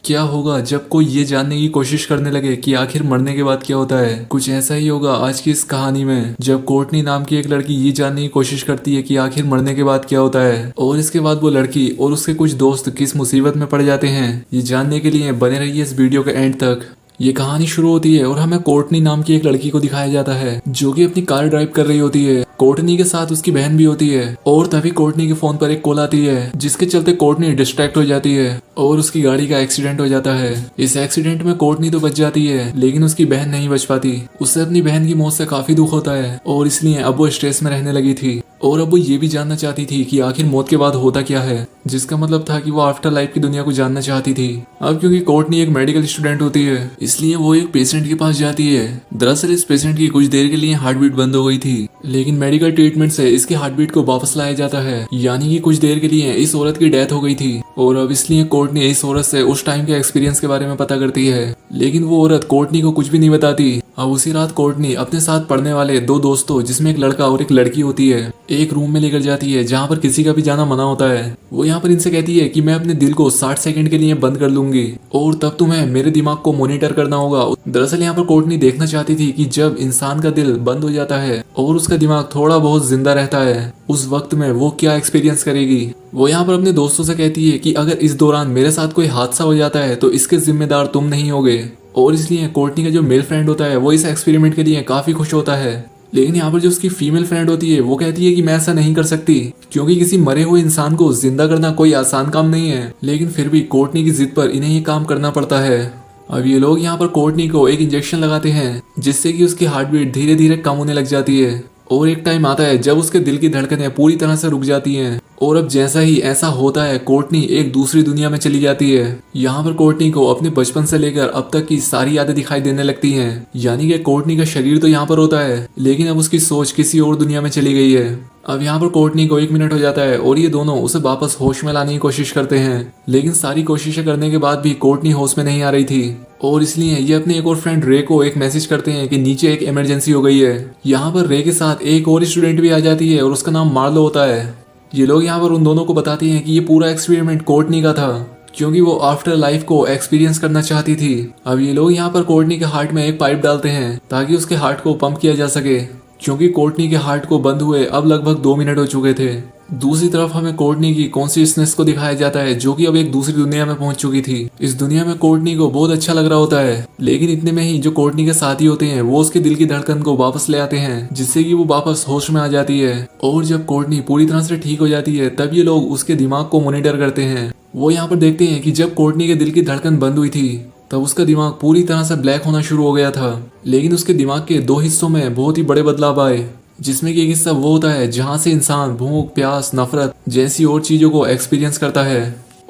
क्या होगा जब कोई ये जानने की कोशिश करने लगे कि आखिर मरने के बाद क्या होता है। कुछ ऐसा ही होगा आज की इस कहानी में, जब कोर्टनी नाम की एक लड़की ये जानने की कोशिश करती है कि आखिर मरने के बाद क्या होता है और इसके बाद वो लड़की और उसके कुछ दोस्त किस मुसीबत में पड़ जाते हैं। ये जानने के लिए बने रहिए इस वीडियो के एंड तक। ये कहानी शुरू होती है और हमें कोर्टनी नाम की एक लड़की को दिखाया जाता है जो कि अपनी कार ड्राइव कर रही होती है। कोर्टनी के साथ उसकी बहन भी होती है और तभी कोर्टनी के फोन पर एक कॉल आती है जिसके चलते कोर्टनी डिस्ट्रैक्ट हो जाती है और उसकी गाड़ी का एक्सीडेंट हो जाता है। इस एक्सीडेंट में कोर्टनी तो बच जाती है लेकिन उसकी बहन नहीं बच पाती। उसे अपनी बहन की मौत से काफी दुख होता है और इसलिए अब वो स्ट्रेस में रहने लगी थी और अब वो ये भी जानना चाहती थी कि आखिर मौत के बाद होता क्या है, जिसका मतलब था कि वो आफ्टर लाइफ की दुनिया को जानना चाहती थी। अब क्योंकि कोर्टनी एक मेडिकल स्टूडेंट होती है इसलिए वो एक पेशेंट के पास जाती है। दरअसल इस पेशेंट की कुछ देर के लिए हार्ट बीट बंद हो गई थी लेकिन मेडिकल ट्रीटमेंट से इसकी हार्ट बीट को वापस लाया जाता है, यानी कि कुछ देर के लिए इस औरत की डेथ हो गई थी। और अब इसलिए कोर्टनी इस औरत से उस टाइम के एक्सपीरियंस के बारे में पता करती है लेकिन वो औरत कोर्टनी को कुछ भी नहीं बताती। अब उसी रात कोर्टनी अपने साथ पढ़ने वाले दो दोस्तों जिसमें एक लड़का और एक लड़की होती है एक रूम में लेकर जाती है जहाँ पर किसी का भी जाना मना होता है। वो यहाँ पर इनसे कहती है कि मैं अपने दिल को 60 सेकंड के लिए बंद कर लूंगी और तब तुम्हें मेरे दिमाग को मॉनिटर करना होगा। दरअसल यहाँ पर कोर्टनी देखना चाहती थी कि जब इंसान का दिल बंद हो जाता है और उसका दिमाग थोड़ा बहुत जिंदा रहता है उस वक्त में वो क्या एक्सपीरियंस करेगी। वो यहाँ पर अपने दोस्तों से कहती है कि अगर इस दौरान मेरे साथ कोई हादसा हो जाता है तो इसके जिम्मेदार तुम नहीं होगे। और इसलिए कोर्टनी का जो मेल फ्रेंड होता है वो इस एक्सपेरिमेंट के लिए काफी खुश होता है लेकिन यहाँ पर जो उसकी फीमेल फ्रेंड होती है वो कहती है कि मैं ऐसा नहीं कर सकती क्योंकि किसी मरे हुए इंसान को जिंदा करना कोई आसान काम नहीं है। लेकिन फिर भी कोर्टनी की जिद पर इन्हें ये काम करना पड़ता है। अब ये लोग यहाँ पर कोर्टनी को एक इंजेक्शन लगाते हैं जिससे कि उसकी हार्ट बीट धीरे धीरे कम होने लग जाती है और एक टाइम आता है जब उसके दिल की धड़कनें पूरी तरह से रुक जाती हैं। और अब जैसा ही ऐसा होता है कोर्टनी एक दूसरी दुनिया में चली जाती है। यहाँ पर कोर्टनी को अपने बचपन से लेकर अब तक की सारी यादें दिखाई देने लगती हैं, यानी कि कोर्टनी का शरीर तो यहाँ पर होता है लेकिन अब उसकी सोच किसी और दुनिया में चली गई है। अब यहाँ पर कोर्टनी को 1 मिनट हो जाता है और ये दोनों उसे वापस होश में लाने की कोशिश करते हैं लेकिन सारी कोशिशें करने के बाद भी कोर्टनी होश में नहीं आ रही थी और इसलिए ये अपने एक और फ्रेंड रे को एक मैसेज करते हैं कि नीचे एक इमरजेंसी हो गई है। यहाँ पर रे के साथ एक और स्टूडेंट भी आ जाती है और उसका नाम मार्लो होता है। ये लोग यहाँ पर उन दोनों को बताते हैं कि ये पूरा एक्सपेरिमेंट कोर्टनी का था क्योंकि वो आफ्टर लाइफ को एक्सपीरियंस करना चाहती थी। अब ये लोग यहाँ पर कोर्टनी के हार्ट में एक पाइप डालते हैं ताकि उसके हार्ट को पंप किया जा सके क्योंकि कोर्टनी के हार्ट को बंद हुए अब लगभग 2 मिनट हो चुके थे। दूसरी तरफ हमें कोर्टनी की कॉन्शियसनेस को दिखाया जाता है जो कि अब एक दूसरी दुनिया में पहुंच चुकी थी। इस दुनिया में कोर्टनी को बहुत अच्छा लग रहा होता है लेकिन इतने में ही जो कोर्टनी के साथी होते हैं वो उसके दिल की धड़कन को वापस ले आते हैं जिससे कि वो वापस होश में आ जाती है। और जब कोर्टनी पूरी तरह से ठीक हो जाती है तब ये लोग उसके दिमाग को मॉनिटर करते हैं। वो यहाँ पर देखते हैं कि जब कोर्टनी के दिल की धड़कन बंद हुई थी तब उसका दिमाग पूरी तरह से ब्लैक होना शुरू हो गया था लेकिन उसके दिमाग के 2 हिस्सों में बहुत ही बड़े बदलाव आए, जिसमें कि एक हिस्सा वो होता है जहां से इंसान भूख प्यास नफरत जैसी और चीजों को एक्सपीरियंस करता है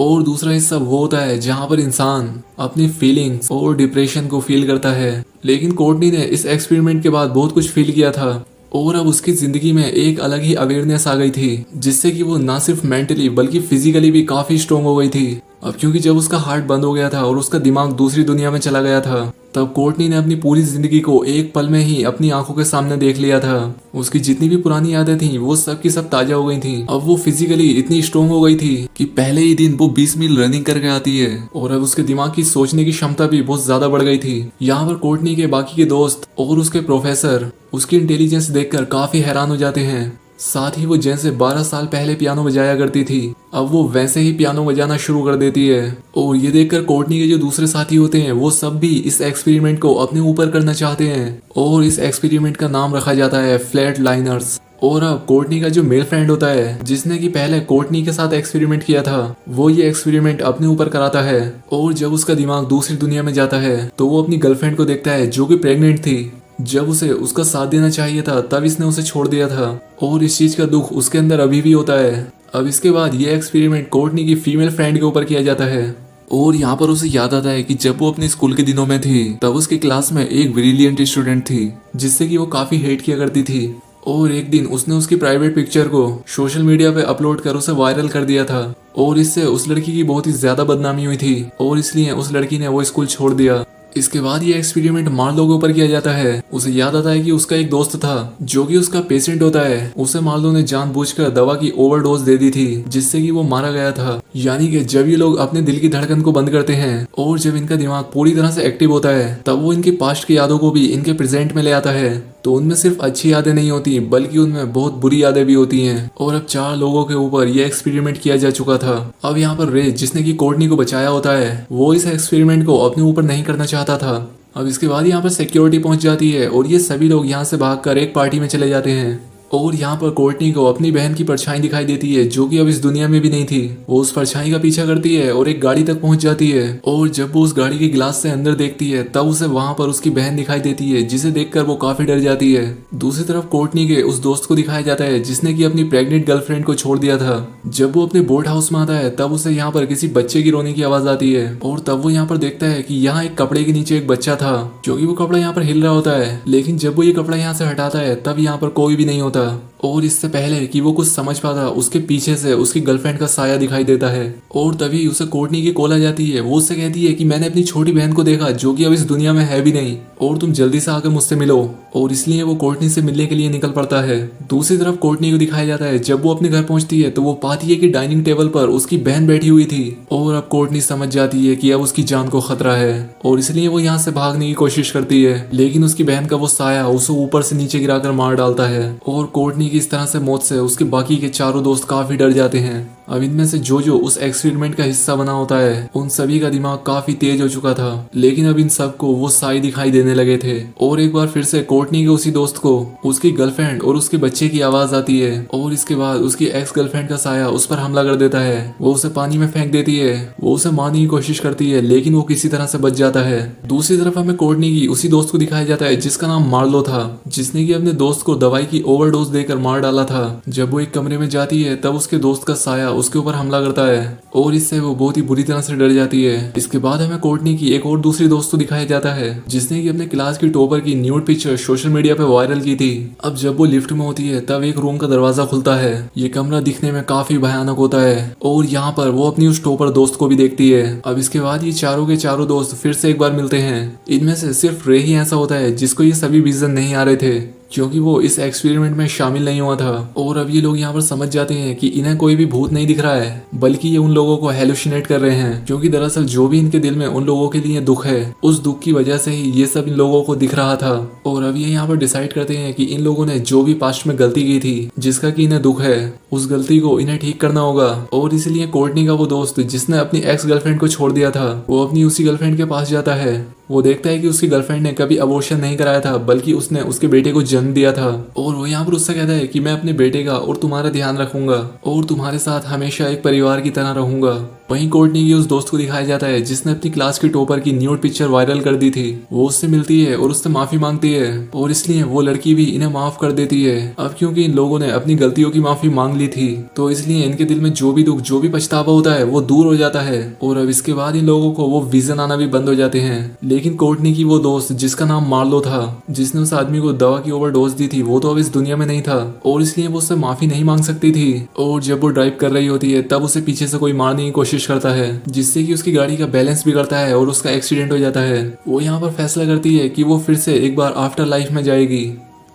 और दूसरा हिस्सा वो होता है जहां पर इंसान अपनी फीलिंग्स और डिप्रेशन को फील करता है। लेकिन कोर्टनी ने इस एक्सपेरिमेंट के बाद बहुत कुछ फील किया था और अब उसकी जिंदगी में एक अलग ही अवेयरनेस आ गई थी जिससे कि वो ना सिर्फ मेंटली बल्कि फिजिकली भी काफी स्ट्रोंग हो गई थी। अब क्योंकि जब उसका हार्ट बंद हो गया था और उसका दिमाग दूसरी दुनिया में चला गया था तब कोर्टनी ने अपनी पूरी जिंदगी को एक पल में ही अपनी आंखों के सामने देख लिया था। उसकी जितनी भी पुरानी यादें थी वो सब की सब ताजा हो गई थी। अब वो फिजिकली इतनी स्ट्रोंग हो गई थी कि पहले ही दिन वो 20 मील रनिंग करके आती है और अब उसके दिमाग की सोचने की क्षमता भी बहुत ज्यादा बढ़ गई थी। यहाँ पर कोर्टनी के बाकी के दोस्त और उसके प्रोफेसर उसकी इंटेलिजेंस देखकर काफी हैरान हो जाते हैं। साथ ही वो जैसे 12 साल पहले पियानो बजाया करती थी अब वो वैसे ही पियानो बजाना शुरू कर देती है। और ये देखकर कोर्टनी के जो दूसरे साथी होते हैं वो सब भी इस एक्सपेरिमेंट को अपने ऊपर करना चाहते हैं और इस एक्सपेरिमेंट का नाम रखा जाता है फ्लैट लाइनर्स। और अब कोर्टनी का जो मेल फ्रेंड होता है जिसने कि पहले कोर्टनी के साथ एक्सपेरिमेंट किया था वो ये एक्सपेरिमेंट अपने ऊपर कराता है और जब उसका दिमाग दूसरी दुनिया में जाता है तो वो अपनी गर्लफ्रेंड को देखता है जो कि प्रेग्नेंट थी। जब उसे उसका साथ देना चाहिए था तब इसने उसे छोड़ दिया था और इस चीज का दुख उसके अंदर अभी भी होता है। अब इसके बाद ये एक्सपेरिमेंट कोर्टनी की फीमेल फ्रेंड के ऊपर किया जाता है और यहाँ पर उसे याद आता है कि जब वो अपने स्कूल के दिनों में थी तब उसकी क्लास में एक ब्रिलियंट स्टूडेंट थी जिससे कि वो काफी हेट किया करती थी और एक दिन उसने उसकी प्राइवेट पिक्चर को सोशल मीडिया पे अपलोड कर उसे वायरल कर दिया था और इससे उस लड़की की बहुत ही ज्यादा बदनामी हुई थी और इसलिए उस लड़की ने वो स्कूल छोड़ दिया। इसके बाद ये एक्सपेरिमेंट मार्लो के ऊपर किया जाता है। उसे याद आता है कि उसका एक दोस्त था जो कि उसका पेशेंट होता है। उसे मार्लो ने जानबूझकर दवा की ओवरडोज दे दी थी जिससे कि वो मारा गया था। यानी कि जब ये लोग अपने दिल की धड़कन को बंद करते हैं और जब इनका दिमाग पूरी तरह से एक्टिव होता है तब वो इनकी पास्ट की यादों को भी इनके प्रेजेंट में ले आता है। तो उनमें सिर्फ अच्छी यादें नहीं होती बल्कि उनमें बहुत बुरी यादें भी होती हैं। और अब 4 लोगों के ऊपर यह एक्सपेरिमेंट किया जा चुका था। अब यहाँ पर रे जिसने की कोर्टनी को बचाया होता है वो इस एक्सपेरिमेंट को अपने ऊपर नहीं करना चाहता था। अब इसके बाद यहाँ पर सिक्योरिटी पहुंच जाती है और ये सभी लोग यहाँ से भागकर एक पार्टी में चले जाते हैं। और यहाँ पर कोर्टनी को अपनी बहन की परछाई दिखाई देती है जो कि अब इस दुनिया में भी नहीं थी। वो उस परछाई का पीछा करती है और एक गाड़ी तक पहुंच जाती है और जब वो उस गाड़ी के गिलास से अंदर देखती है तब उसे वहां पर उसकी बहन दिखाई देती है जिसे देखकर वो काफी डर जाती है। दूसरी तरफ कोर्टनी के उस दोस्त को दिखाया जाता है जिसने की अपनी प्रेग्नेंट गर्लफ्रेंड को छोड़ दिया था। जब वो अपने बोट हाउस में आता है तब उसे यहाँ पर किसी बच्चे की रोने की आवाज आती है और तब वो यहाँ पर देखता है कि यहाँ एक कपड़े के नीचे एक बच्चा था क्योंकि वो कपड़ा यहाँ पर हिल रहा होता है। लेकिन जब वो ये कपड़ा यहाँ से हटाता है तब यहाँ पर कोई भी नहीं होता और इससे पहले कि वो कुछ समझ पाता उसके पीछे से उसकी गर्लफ्रेंड का साया दिखाई देता है। और तभी उसे कोर्टनी की कॉल आ जाती है। वो उससे कहती है कि मैंने अपनी छोटी बहन को देखा जो कि अब इस दुनिया में है भी नहीं और तुम जल्दी से आकर मुझसे मिलो। और इसलिए वो कोर्टनी से मिलने के लिए निकल पड़ता है। दूसरी तरफ कोर्टनी को दिखाया जाता है जब वो अपने घर पहुंचती है तो वो पाती है कि डाइनिंग टेबल पर उसकी बहन बैठी हुई थी और अब कोर्टनी समझ जाती है कि अब उसकी जान को खतरा है और इसलिए वो यहाँ से भागने की कोशिश करती है। लेकिन उसकी बहन का वो साया उसे ऊपर से नीचे गिराकर मार डालता है और कोर्टनी की इस तरह से मौत से उसके बाकी के चारों दोस्त काफी डर जाते हैं। अब इनमें से जो उस एक्सपेरिमेंट का हिस्सा बना होता है उन सभी का दिमाग काफी तेज हो चुका था। लेकिन अब इन सबको वो साई दिखाई देने लगे थे और एक बार फिर से कोर्टनी के उसी दोस्त को उसकी गर्लफ्रेंड और उसके बच्चे की आवाज आती है और इसके बाद उसकी एक्स गर्लफ्रेंड का साया उस पर हमला कर देता है। वो उसे पानी में फेंक देती है। वो उसे मारने की कोशिश करती है लेकिन वो किसी तरह से बच जाता है। दूसरी तरफ हमें कोर्टनी की उसी दोस्त को दिखाया जाता है जिसका नाम मार्लो था जिसने की अपने दोस्त को दवाई की ओवरडोज देकर मार डाला था। जब वो एक कमरे में जाती है तब उसके दोस्त का साया उसके ऊपर हमला करता है और इससे वो बहुत ही बुरी तरह से डर जाती है। इसके बाद हमें कोर्टनी की एक और दूसरी दोस्त को दिखाया जाता है जिसने की अपने क्लास की टॉपर की न्यूड पिक्चर सोशल मीडिया पे वायरल की थी। अब जब वो लिफ्ट में होती है तब एक रूम का दरवाजा खुलता है। ये कमरा दिखने में काफी भयानक होता है और यहाँ पर वो अपनी उस टॉपर दोस्त को भी देखती है। अब इसके बाद ये चारों के चारों दोस्त फिर से एक बार मिलते हैं। इनमें से सिर्फ रे ही ऐसा होता है जिसको ये सभी विजन नहीं आ रहे थे क्योंकि वो इस एक्सपेरिमेंट में शामिल नहीं हुआ था। और अब ये लोग यहाँ पर समझ जाते हैं कि इन्हें कोई भी भूत नहीं दिख रहा है बल्कि ये उन लोगों को हेलुसिनेट कर रहे हैं क्योंकि दरअसल जो भी इनके दिल में उन लोगों के लिए दुख है उस दुख की वजह से ही ये सब इन लोगों को दिख रहा था। और अब ये यहाँ पर डिसाइड करते हैं कि इन लोगों ने जो भी पास्ट में गलती की थी जिसका कि इन्हें दुख है उस गलती को इन्हें ठीक करना होगा। और इसलिए कोर्टनी का वो दोस्त जिसने अपनी एक्स गर्लफ्रेंड को छोड़ दिया था वो अपनी उसी गर्लफ्रेंड के पास जाता है। वो देखता है कि उसकी गर्लफ्रेंड ने कभी अबॉर्शन नहीं कराया था बल्कि उसने उसके बेटे को जन्म दिया था। और वो यहाँ पर उससे कहता है कि मैं अपने बेटे का और तुम्हारा ध्यान रखूंगा और तुम्हारे साथ हमेशा एक परिवार की तरह रहूंगा। वहीं कोर्टनी की उस दोस्त को दिखाया जाता है जिसने अपनी क्लास की टॉपर की न्यूड पिक्चर वायरल कर दी थी। वो उससे मिलती है और उससे माफी मांगती है और इसलिए वो लड़की भी इन्हें माफ कर देती है। अब क्योंकि इन लोगों ने अपनी गलतियों की माफी मांग ली थी तो इसलिए इनके दिल में जो भी दुख जो भी पछतावा होता है वो दूर हो जाता है। और अब इसके बाद इन लोगों को वो विजन आना भी बंद हो जाते हैं। लेकिन कोर्टनी की वो दोस्त जिसका नाम मार्लो था जिसने उस आदमी को दवा की ओवरडोज दी थी वो तो अब इस दुनिया में नहीं था और इसलिए वो उससे माफी नहीं मांग सकती थी। और जब वो ड्राइव कर रही होती है तब उसे पीछे से कोई मारने की कोशिश करता है जिससे कि उसकी गाड़ी का बैलेंस बिगड़ता है और उसका एक्सीडेंट हो जाता है। वो यहाँ पर फैसला करती है कि वो फिर से एक बार आफ्टर लाइफ में जाएगी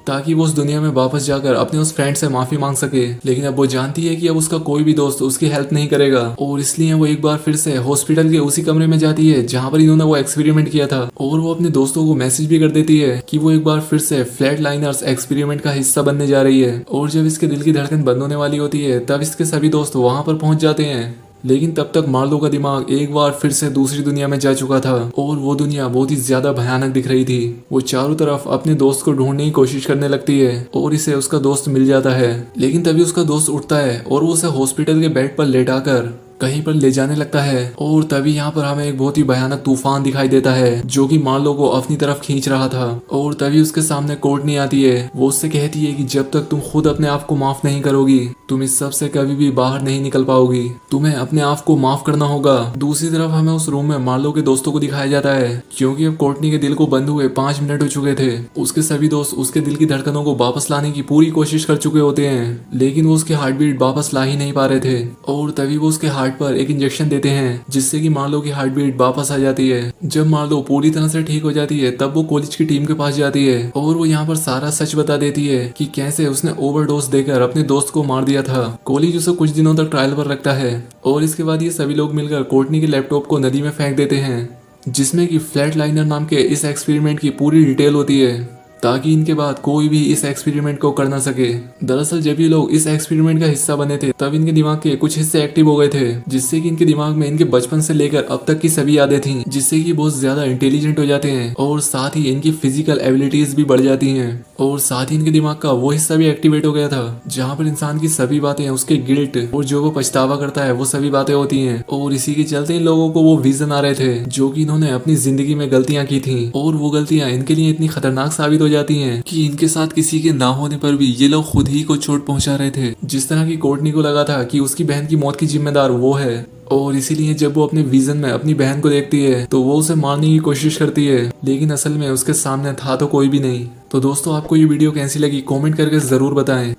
ताकि वो उस दुनिया में वापस जाकर अपने उस फ्रेंड से माफी मांग सके। लेकिन अब वो जानती है कि अब उसका कोई भी दोस्त उसकी हेल्प नहीं करेगा और इसलिए वो एक बार फिर से हॉस्पिटल के उसी कमरे में जाती है जहाँ पर इन्होंने वो एक्सपेरिमेंट किया था। और वो अपने दोस्तों को मैसेज भी कर देती है कि वो एक बार फिर से फ्लैट लाइनर्स एक्सपेरिमेंट का हिस्सा बनने जा रही है। और जब इसके दिल की धड़कन बंद होने वाली होती है तब इसके सभी दोस्त वहां पर पहुंच जाते हैं। लेकिन तब तक मार्लो का दिमाग एक बार फिर से दूसरी दुनिया में जा चुका था और वो दुनिया बहुत ही ज्यादा भयानक दिख रही थी। वो चारों तरफ अपने दोस्त को ढूंढने की कोशिश करने लगती है और इसे उसका दोस्त मिल जाता है। लेकिन तभी उसका दोस्त उठता है और वो उसे हॉस्पिटल के बेड पर लेटाकर कहीं पर ले जाने लगता है। और तभी यहाँ पर हमें एक बहुत ही भयानक तूफान दिखाई देता है जो कि मार्लो को अपनी तरफ खींच रहा था। और तभी उसके सामने कोर्टनी आती है। वो उससे कहती है कि जब तक तुम खुद अपने आप को माफ नहीं करोगी तुम इस सब से कभी भी बाहर नहीं निकल पाओगी। तुम्हें अपने आप को माफ करना होगा। दूसरी तरफ हमें उस रूम में मार्लो के दोस्तों को दिखाया जाता है क्योंकि अब कोर्टनी के दिल को बंद हुए 5 मिनट हो चुके थे। उसके सभी दोस्त उसके दिल की धड़कनों को वापस लाने की पूरी कोशिश कर चुके होते हैं लेकिन वो उसके हार्ट बीट वापस ला ही नहीं पा रहे थे। और तभी वो उसके हार्ट हार्ट पर एक इंजेक्शन देते हैं जिससे कि मार्लो की हार्ट बीट वापस आ जाती है। जब मार्लो पूरी तरह से ठीक हो जाती है तब वो कॉलेज की टीम के पास जाती है और वो यहाँ पर सारा सच बता देती है कि कैसे उसने ओवरडोज देकर अपने दोस्त को मार दिया था। कॉलेज उसे कुछ दिनों तक ट्रायल पर रखता है और इसके बाद ये सभी लोग मिलकर कोर्टनी के लैपटॉप को नदी में फेंक देते हैं जिसमें कि फ्लैट लाइनर नाम के इस एक्सपेरिमेंट की पूरी डिटेल होती है ताकि इनके बाद कोई भी इस एक्सपेरिमेंट को कर ना सके। दरअसल जब ये लोग इस एक्सपेरिमेंट का हिस्सा बने थे तब इनके दिमाग के कुछ हिस्से एक्टिव हो गए थे जिससे कि इनके दिमाग में इनके बचपन से लेकर अब तक की सभी यादें थीं जिससे कि बहुत ज्यादा इंटेलिजेंट हो जाते हैं और साथ ही इनकी फिजिकल एबिलिटीज भी बढ़ जाती हैं और साथ ही इनके दिमाग का वो हिस्सा भी एक्टिवेट हो गया था जहाँ पर इंसान की सभी बातें उसके गिल्ट और जो वो पछतावा करता है वो सभी बातें होती हैं। और इसी के चलते इन लोगों को वो विजन आ रहे थे जो कि इन्होंने अपनी जिंदगी में गलतियां की थी और वो गलतियां इनके लिए इतनी खतरनाक साबित हो जाती हैं कि इनके साथ किसी के ना होने पर भी ये लोग खुद ही को चोट पहुंचा रहे थे। जिस तरह की कोर्टनी को लगा था कि उसकी बहन की मौत की जिम्मेदार वो है और इसीलिए जब वो अपने विजन में अपनी बहन को देखती है तो वो उसे मारने की कोशिश करती है लेकिन असल में उसके सामने था तो कोई भी नहीं। तो दोस्तों आपको ये वीडियो कैसी लगी कमेंट करके जरूर बताएं।